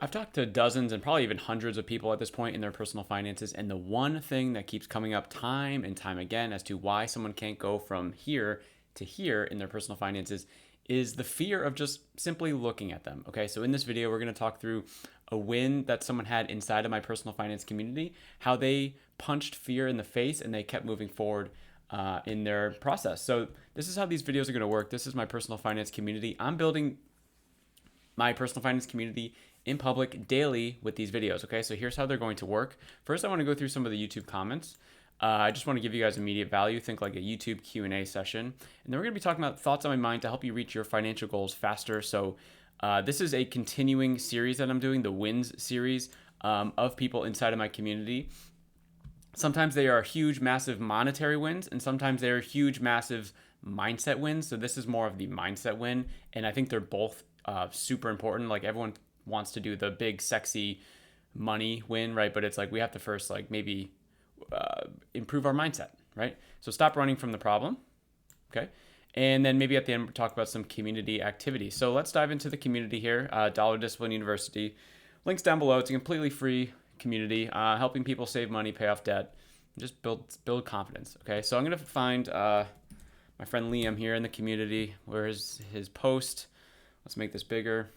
I've talked to dozens and probably even hundreds of people at this point in their personal finances, and the one thing that keeps coming up time and time again as to why someone can't go from here to here in their personal finances is the fear of just simply looking at them. Okay, so in this video, we're going to talk through a win that someone had inside of my personal finance community, how they punched fear in the face and they kept moving forward in their process. So this is how these videos are going to work. This is my personal finance community. I'm building my personal finance community in public daily with these videos. Okay, so here's how they're going to work. First, I want to go through some of the YouTube comments. I just want to give you guys immediate value. Think like a YouTube Q&A session. And then we're going to be talking about thoughts on my mind to help you reach your financial goals faster. So this is a continuing series that I'm doing, the wins series of people inside of my community. Sometimes they are huge, massive monetary wins, and sometimes they are huge, massive mindset wins. So this is more of the mindset win. And I think they're both super important. Like everyone wants to do the big, sexy money win, right? But it's like we have to first like maybe improve our mindset, right? So stop running from the problem, okay? And then maybe at the end, talk about some community activities. So let's dive into the community here. Dollar Discipline University. Links down below. It's a completely free community, helping people save money, pay off debt, and just build confidence, okay? So I'm going to find my friend Liam here in the community. Where is his post? Let's make this bigger.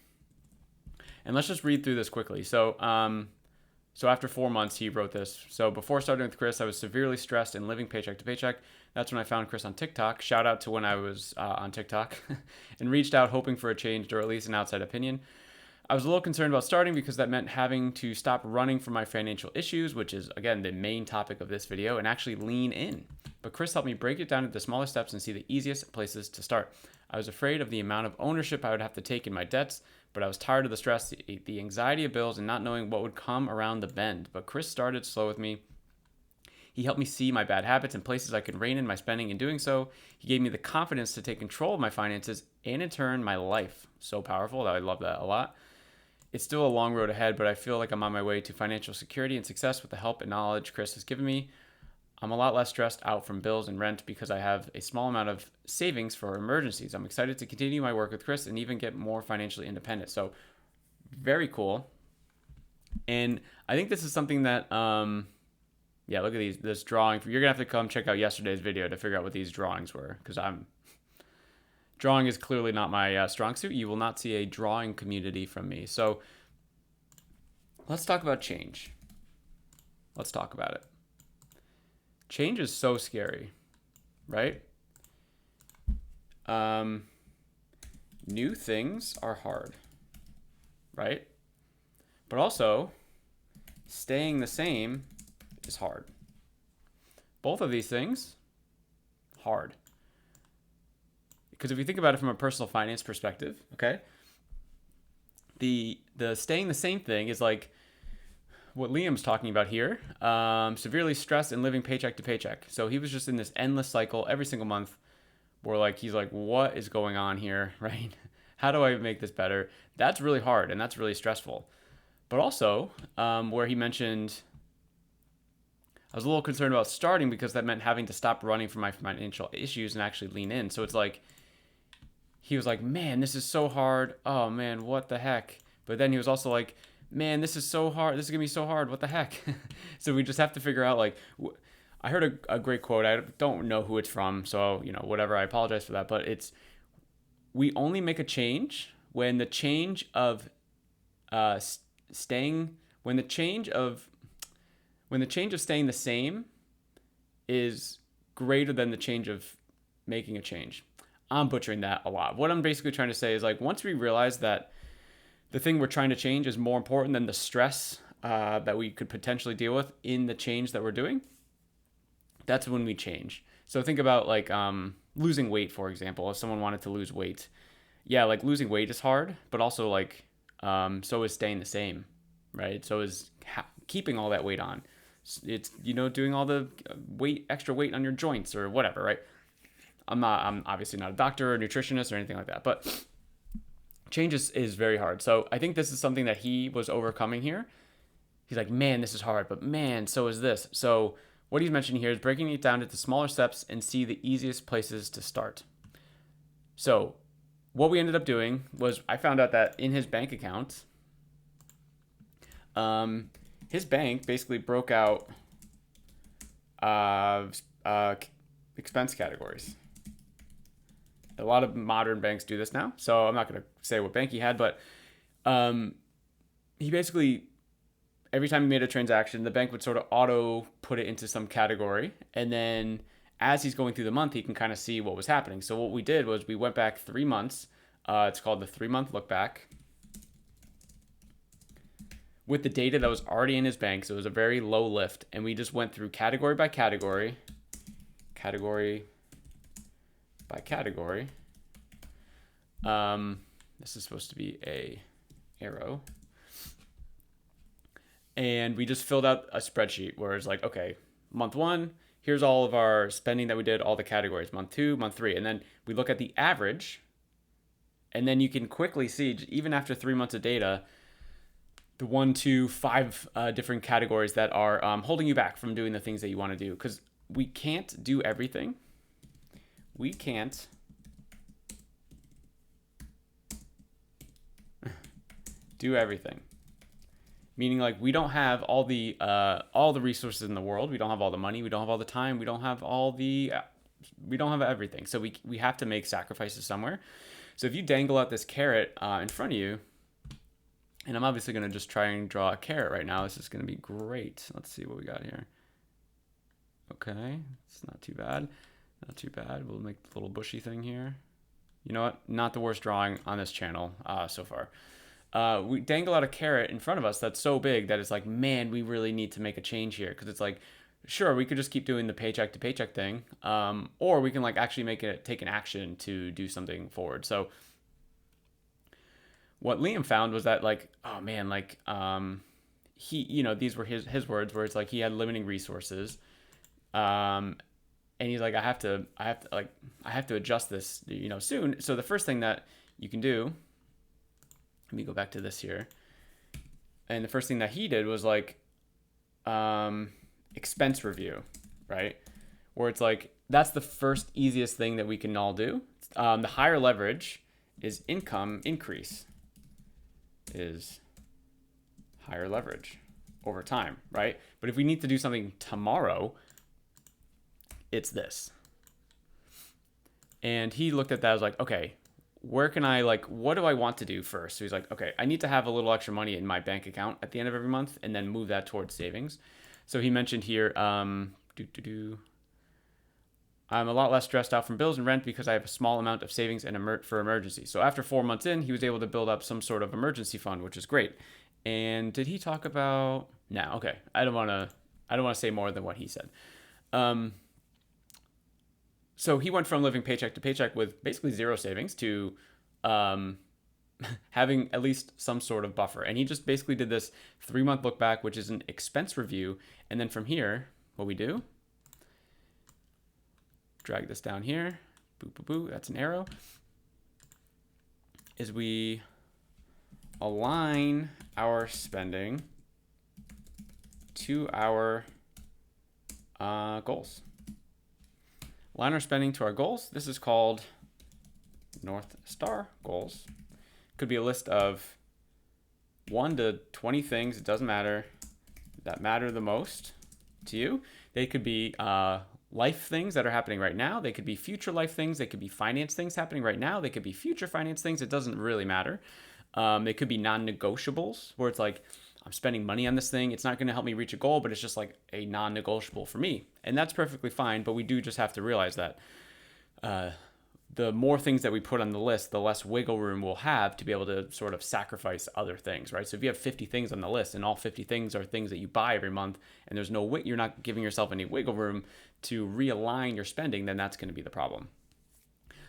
And let's just read through this quickly. So after 4 months, he wrote this. So before starting with Chris, I was severely stressed and living paycheck to paycheck. That's when I found Chris on TikTok. Shout out to when I was on TikTok and reached out hoping for a change or at least an outside opinion. I was a little concerned about starting because that meant having to stop running from my financial issues, which is, again, the main topic of this video, and actually lean in. But Chris helped me break it down into smaller steps and see the easiest places to start. I was afraid of the amount of ownership I would have to take in my debts, but I was tired of the stress, the anxiety of bills, and not knowing what would come around the bend. But Chris started slow with me. He helped me see my bad habits and places I could rein in my spending. In doing so, he gave me the confidence to take control of my finances and, in turn, my life. So powerful. I love that a lot. It's still a long road ahead, but I feel like I'm on my way to financial security and success with the help and knowledge Chris has given me. I'm a lot less stressed out from bills and rent because I have a small amount of savings for emergencies. I'm excited to continue my work with Chris and even get more financially independent. So very cool. And I think this is something that, yeah, look at this drawing. You're going to have to come check out yesterday's video to figure out what these drawings were, because drawing is clearly not my strong suit. You will not see a drawing community from me. So let's talk about change. Let's talk about it. Change is so scary, right? New things are hard, right? But also, staying the same is hard. Both of these things, hard. Because if you think about it from a personal finance perspective, okay, the staying the same thing is like what Liam's talking about here, severely stressed and living paycheck to paycheck. So he was just in this endless cycle every single month where like he's like, what is going on here, right? How do I make this better? That's really hard and that's really stressful. But also, where he mentioned, I was a little concerned about starting because that meant having to stop running from my financial issues and actually lean in. So it's like, he was like, man, this is so hard. Oh man, what the heck? But then he was also like, man, this is so hard. This is going to be so hard. What the heck? So we just have to figure out, like, I heard a great quote. I don't know who it's from. So, whatever. I apologize for that. But it's, we only make a change when the change of when the change of staying the same is greater than the change of making a change. I'm butchering that a lot. What I'm basically trying to say is, like, once we realize that the thing we're trying to change is more important than the stress that we could potentially deal with in the change that we're doing, that's when we change. So think about like losing weight, for example. If someone wanted to lose weight, yeah, like losing weight is hard, but also like so is staying the same, right? So is keeping all that weight on. It's doing all the extra weight on your joints or whatever, right? I'm obviously not a doctor or a nutritionist or anything like that, but change is very hard. So I think this is something that he was overcoming here. He's like, man, this is hard, but man, so is this. So what he's mentioning here is breaking it down into smaller steps and see the easiest places to start. So what we ended up doing was I found out that in his bank account, his bank basically broke out uh, uh, expense categories. A lot of modern banks do this now, so I'm not going to say what bank he had, but he basically, every time he made a transaction, the bank would sort of auto put it into some category, and then as he's going through the month, he can kind of see what was happening. So what we did was we went back 3 months. It's called the 3-month look back, with the data that was already in his bank. So it was a very low lift, and we just went through category by category, category by category. This is supposed to be a arrow. And we just filled out a spreadsheet where it's like, okay, month 1, here's all of our spending that we did, all the categories, month 2, month 3. And then we look at the average. And then you can quickly see, even after 3 months of data, the 1, 2, 5 different categories that are holding you back from doing the things that you want to do. Because we can't do everything. We can't do everything. Meaning, like, we don't have all the resources in the world. We don't have all the money. We don't have all the time. We don't have we don't have everything. So we have to make sacrifices somewhere. So if you dangle out this carrot in front of you, and I'm obviously going to just try and draw a carrot right now. This is going to be great. Let's see what we got here. Okay, it's not too bad. Not too bad. We'll make the little bushy thing here. You know what? Not the worst drawing on this channel so far. We dangle out a carrot in front of us that's so big that it's like, man, we really need to make a change here. Because it's like, sure, we could just keep doing the paycheck to paycheck thing, or we can like actually take an action to do something forward. So what Liam found was that, like, oh man, like he, these were his words, where it's like he had limiting resources, and he's like, I have to adjust this, soon. So the first thing that you can do, let me go back to this here. And the first thing that he did was like expense review, right? Where it's like, that's the first easiest thing that we can all do. The higher leverage is income increase, is higher leverage over time, right? But if we need to do something tomorrow, it's this. And he looked at that as like, okay, where can I, like, what do I want to do first? So he's like, okay, I need to have a little extra money in my bank account at the end of every month and then move that towards savings. So he mentioned here, I'm a lot less stressed out from bills and rent because I have a small amount of savings and for emergencies. So after 4 months in, he was able to build up some sort of emergency fund, which is great. And did he talk about, no, okay, I don't want to say more than what he said. So he went from living paycheck to paycheck with basically zero savings to having at least some sort of buffer. And he just basically did this 3-month look back, which is an expense review. And then from here, what we do, drag this down here, boo, boo, boo, that's an arrow, is we align our spending to our goals. Align our spending to our goals. This is called North Star goals. Could be a list of 1 to 20 things, it doesn't matter, that matter the most to you. They could be life things that are happening right now. They could be future life things. They could be finance things happening right now. They could be future finance things. It doesn't really matter. They could be non-negotiables, where it's like, I'm spending money on this thing. It's not going to help me reach a goal, but it's just like a non-negotiable for me. And that's perfectly fine. But we do just have to realize that the more things that we put on the list, the less wiggle room we'll have to be able to sort of sacrifice other things, right? So if you have 50 things on the list and all 50 things are things that you buy every month and there's you're not giving yourself any wiggle room to realign your spending, then that's going to be the problem.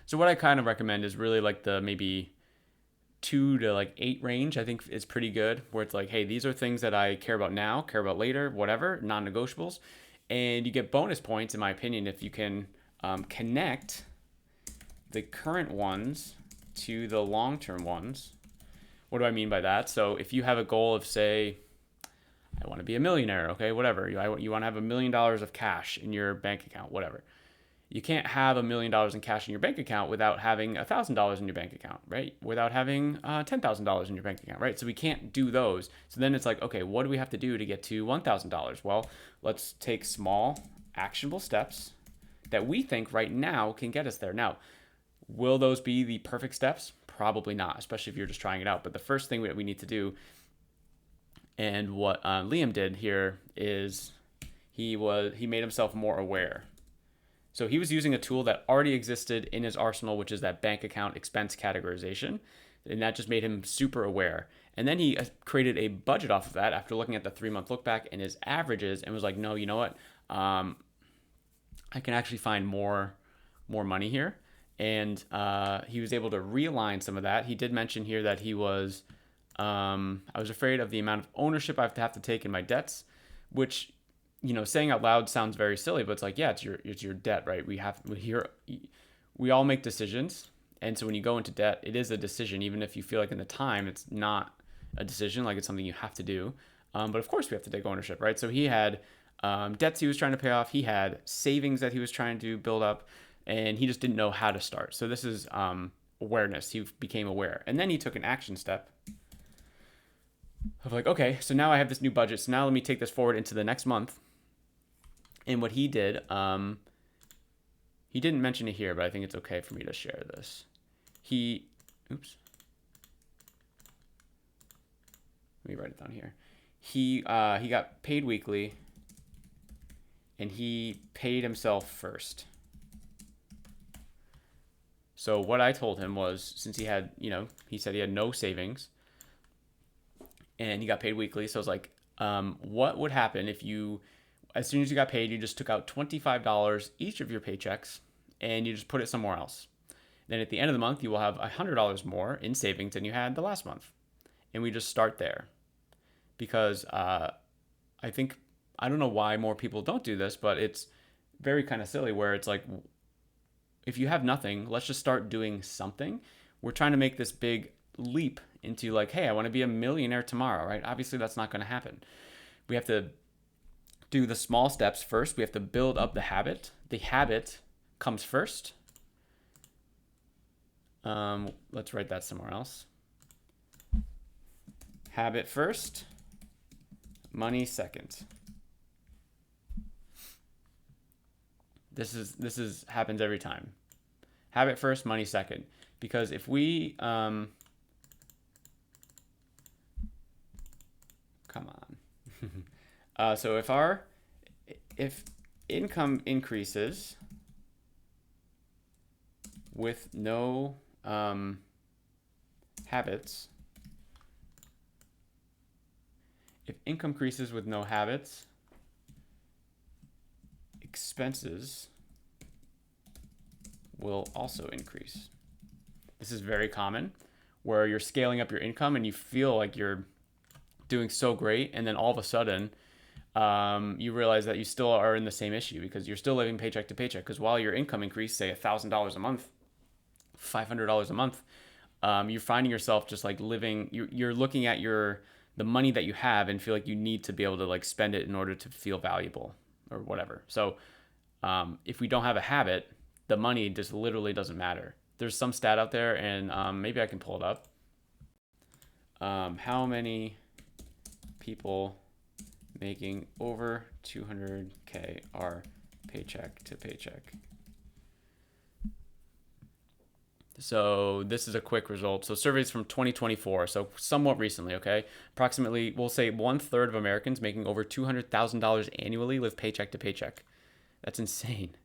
So what I kind of recommend is really like the maybe 2 to like 8 range, I think is pretty good, where it's like, hey, these are things that I care about now, care about later, whatever, non-negotiables. And you get bonus points, in my opinion, if you can connect the current ones to the long-term ones. What do I mean by that? So if you have a goal of, say, I want to be a millionaire, okay, whatever. You want to have $1 million of cash in your bank account, whatever. You can't have $1 million in cash in your bank account without having $1,000 in your bank account, right? Without having $10,000 in your bank account, right? So we can't do those. So then it's like, okay, what do we have to do to get to $1,000? Well, let's take small, actionable steps that we think right now can get us there. Now, will those be the perfect steps? Probably not, especially if you're just trying it out. But the first thing that we need to do, and what Liam did here, is he made himself more aware. So he was using a tool that already existed in his arsenal, which is that bank account expense categorization. And that just made him super aware. And then he created a budget off of that after looking at the 3-month look back and his averages, and was like, no, you know what? I can actually find more money here. And he was able to realign some of that. He did mention here that he was, I was afraid of the amount of ownership I have to take in my debts, which, saying out loud sounds very silly, but it's like, yeah, it's your debt, right? We all make decisions. And so when you go into debt, it is a decision, even if you feel like in the time it's not a decision, like it's something you have to do. But of course we have to take ownership, right? So he had debts he was trying to pay off. He had savings that he was trying to build up, and he just didn't know how to start. So this is awareness. He became aware. And then he took an action step of like, okay, so now I have this new budget. So now let me take this forward into the next month. And what he did, he didn't mention it here, but I think it's okay for me to share this. Let me write it down here. He got paid weekly, and he paid himself first. So what I told him was, since he had, he said he had no savings, and he got paid weekly. So I was like, what would happen if you, as soon as you got paid, you just took out $25 each of your paychecks and you just put it somewhere else? Then at the end of the month, you will have $100 more in savings than you had the last month. And we just start there. Because I don't know why more people don't do this, but it's very kind of silly, where it's like, if you have nothing, let's just start doing something. We're trying to make this big leap into like, hey, I want to be a millionaire tomorrow, right? Obviously, that's not going to happen. We have to do the small steps first. We have to build up the habit. The habit comes first. Let's write that somewhere else. Habit first, money second. This is happens every time. Habit first, money second. Because if we come on. So if income increases with no habits, expenses will also increase. This is very common, where you're scaling up your income and you feel like you're doing so great, and then all of a sudden you realize that you still are in the same issue, because you're still living paycheck to paycheck. Because while your income increased, say $1,000 a month, $500 a month, you're finding yourself just like living, you're looking at the money that you have and feel like you need to be able to like spend it in order to feel valuable or whatever. So if we don't have a habit, the money just literally doesn't matter. There's some stat out there, and maybe I can pull it up. How many people making over 200K are paycheck to paycheck? So this is a quick result. So surveys from 2024, so somewhat recently, okay? Approximately, we'll say 1/3 of Americans making over $200,000 annually live paycheck to paycheck. That's insane.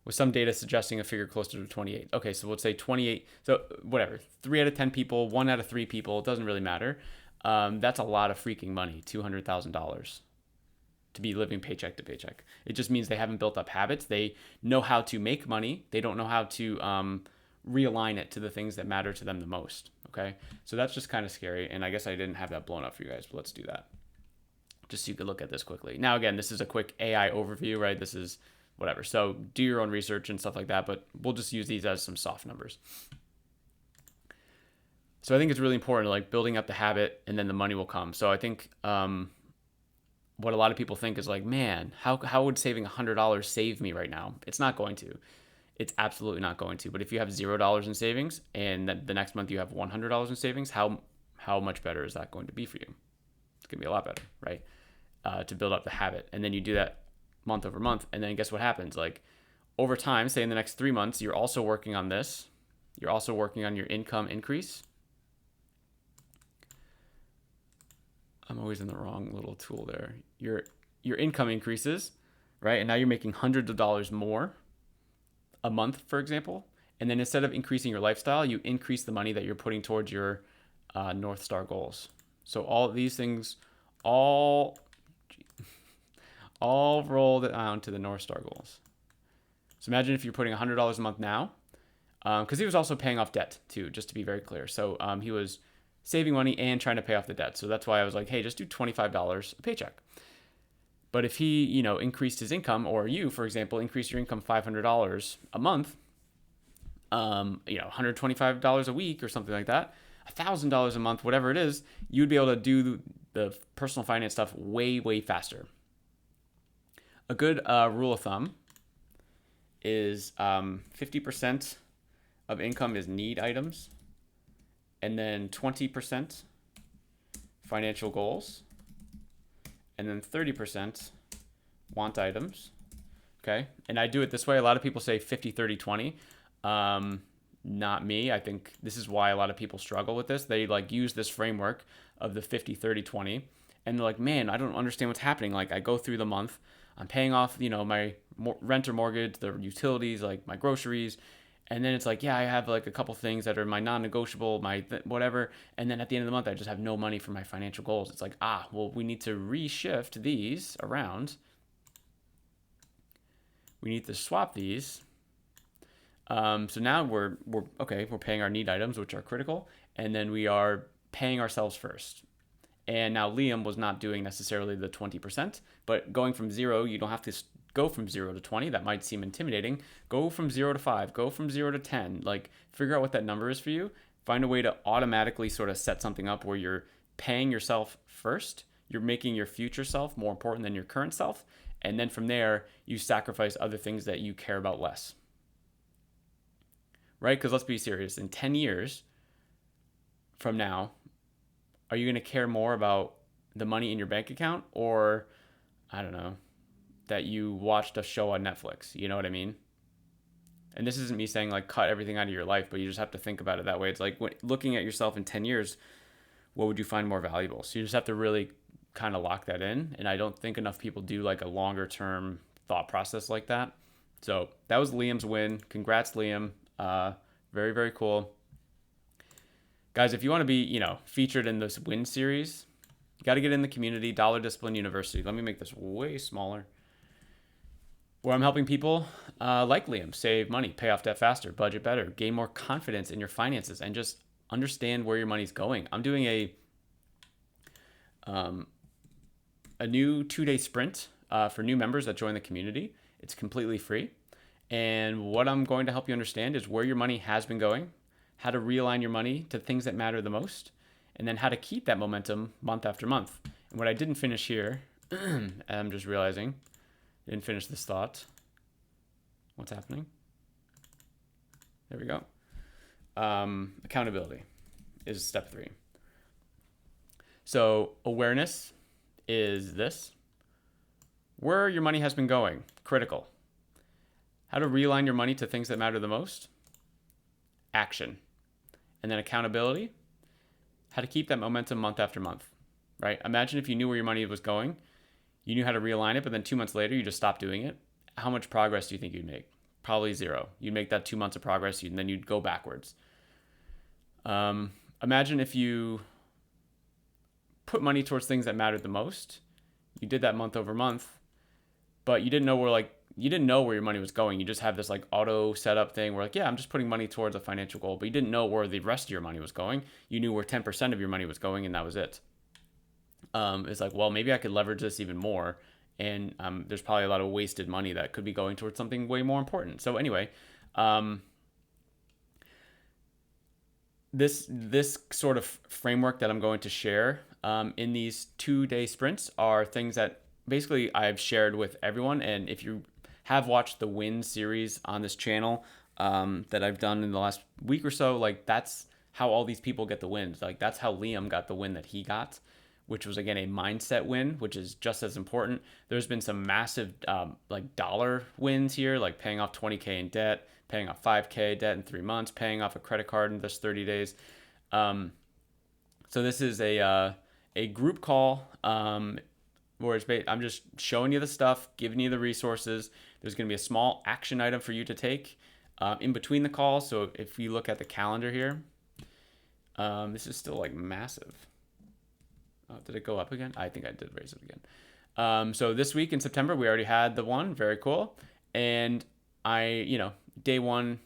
With some data suggesting a figure closer to 28. Okay, so let's say 28. So whatever, 3 out of 10 people, 1 out of 3 people, it doesn't really matter. That's a lot of freaking money, $200,000 to be living paycheck to paycheck. It just means they haven't built up habits. They know how to make money. They don't know how to realign it to the things that matter to them the most. Okay, so that's just kind of scary. And I guess I didn't have that blown up for you guys, but let's do that, just so you can look at this quickly. Now, again, this is a quick AI overview, right? This is whatever. So do your own research and stuff like that, but we'll just use these as some soft numbers. So I think it's really important, like building up the habit, and then the money will come. So I think what a lot of people think is like, man, how would saving $100 save me right now? It's not going to. It's absolutely not going to. But if you have $0 in savings and the next month you have $100 in savings, how much better is that going to be for you? It's going to be a lot better, right? To build up the habit. And then you do that month over month. And then guess what happens? Like over time, say in the next 3 months, you're also working on this. You're also working on your income increase. I'm always in the wrong little tool there. Your income increases, right? And now you're making hundreds of dollars more a month, for example. And then instead of increasing your lifestyle, you increase the money that you're putting towards your North Star goals. So all of these things, all rolled down to the North Star goals. So imagine if you're putting $100 a month now, because he was also paying off debt too, just to be very clear. So he was saving money and trying to pay off the debt. So that's why I was like, hey, just do $25 a paycheck. But if he, increased his income, or you, for example, increase your income $500 a month, $125 a week or something like that, $1,000 a month, whatever it is, you'd be able to do the personal finance stuff way, way faster. A good rule of thumb is 50% of income is need items, and then 20% financial goals, and then 30% want items. Okay. And I do it this way. A lot of people say 50, 30, 20. Not me. I think this is why a lot of people struggle with this. They use this framework of the 50, 30, 20. And they're like, man, I don't understand what's happening. Like I go through the month, I'm paying off, my rent or mortgage, the utilities, like my groceries. And then it's like, yeah, I have a couple things that are my non-negotiable, whatever. And then at the end of the month, I just have no money for my financial goals. It's like, well, we need to reshift these around. We need to swap these. So now we're paying our need items, which are critical. And then we are paying ourselves first. And now Liam was not doing necessarily the 20%, but going from 0, you don't have to go from 0 to 20. That might seem intimidating. Go from 0 to 5, go from 0 to 10, figure out what that number is for you. Find a way to automatically sort of set something up where you're paying yourself first. You're making your future self more important than your current self. And then from there, you sacrifice other things that you care about less. Right? Because let's be serious. In 10 years from now, are you going to care more about the money in your bank account, or, I don't know, that you watched a show on Netflix? You know what I mean? And this isn't me saying cut everything out of your life, but you just have to think about it that way. It's like looking at yourself in 10 years, what would you find more valuable? So you just have to really kind of lock that in. And I don't think enough people do a longer term thought process like that. So that was Liam's win. Congrats, Liam. Very, very cool. Guys, if you want to be, featured in this win series, you got to get in the community, Dollar Discipline University. Let me make this way smaller. Where I'm helping people like Liam save money, pay off debt faster, budget better, gain more confidence in your finances, and just understand where your money's going. I'm doing a new 2-day sprint for new members that join the community. It's completely free. And what I'm going to help you understand is where your money has been going, how to realign your money to things that matter the most, and then how to keep that momentum month after month. And what I didn't finish here, I'm just realizing, I didn't finish this thought. What's happening? There we go. Accountability is step 3. So awareness is this. Where your money has been going, critical. How to realign your money to things that matter the most, action. And then accountability, how to keep that momentum month after month, right? Imagine if you knew where your money was going, you knew how to realign it, but then 2 months later, you just stopped doing it. How much progress do you think you'd make? Probably 0. You'd make that 2 months of progress, and then you'd go backwards. Imagine if you put money towards things that mattered the most. You did that month over month, but you didn't know where your money was going. You just have this auto setup thing where I'm just putting money towards a financial goal, but you didn't know where the rest of your money was going. You knew where 10% of your money was going, and that was it. It's well, maybe I could leverage this even more. And there's probably a lot of wasted money that could be going towards something way more important. So anyway, this sort of framework that I'm going to share in these 2-day sprints are things that basically I've shared with everyone. And if you have watched the win series on this channel that I've done in the last week or so, like that's how all these people get the wins. Like that's how Liam got the win that he got, which was again a mindset win, which is just as important. There's been some massive like dollar wins here, like paying off 20K in debt, paying off 5K debt in 3 months, paying off a credit card in just 30 days. So this is a group call where I'm just showing you the stuff, giving you the resources. There's going to be a small action item for you to take in between the calls. So if you look at the calendar here, this is still like massive. Did it go up again? I think I did raise it again. So this week in September, we already had the one. Very cool. And day one,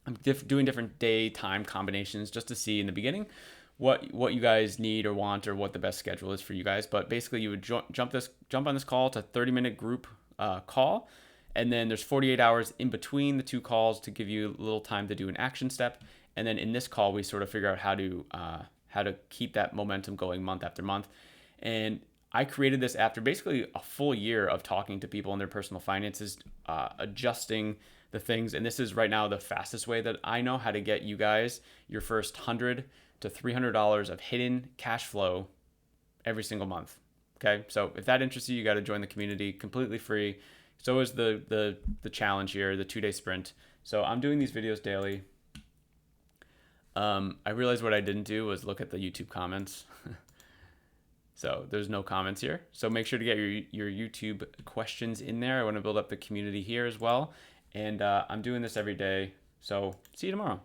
I'm doing different day time combinations just to see in the beginning what you guys need or want or what the best schedule is for you guys. But basically, you would jump on this call. It's a 30-minute group call, and then there's 48 hours in between the two calls to give you a little time to do an action step. And then in this call, we sort of figure out how to keep that momentum going month after month. And I created this after basically a full year of talking to people in their personal finances, adjusting the things. And this is right now the fastest way that I know how to get you guys your first $100 to $300 of hidden cash flow every single month. Okay, so if that interests you, you got to join the community, completely free. So is the challenge here, the 2-day sprint. So I'm doing these videos daily. I realized what I didn't do was look at the YouTube comments. So there's no comments here. So make sure to get your YouTube questions in there. I want to build up the community here as well. And I'm doing this every day. So see you tomorrow.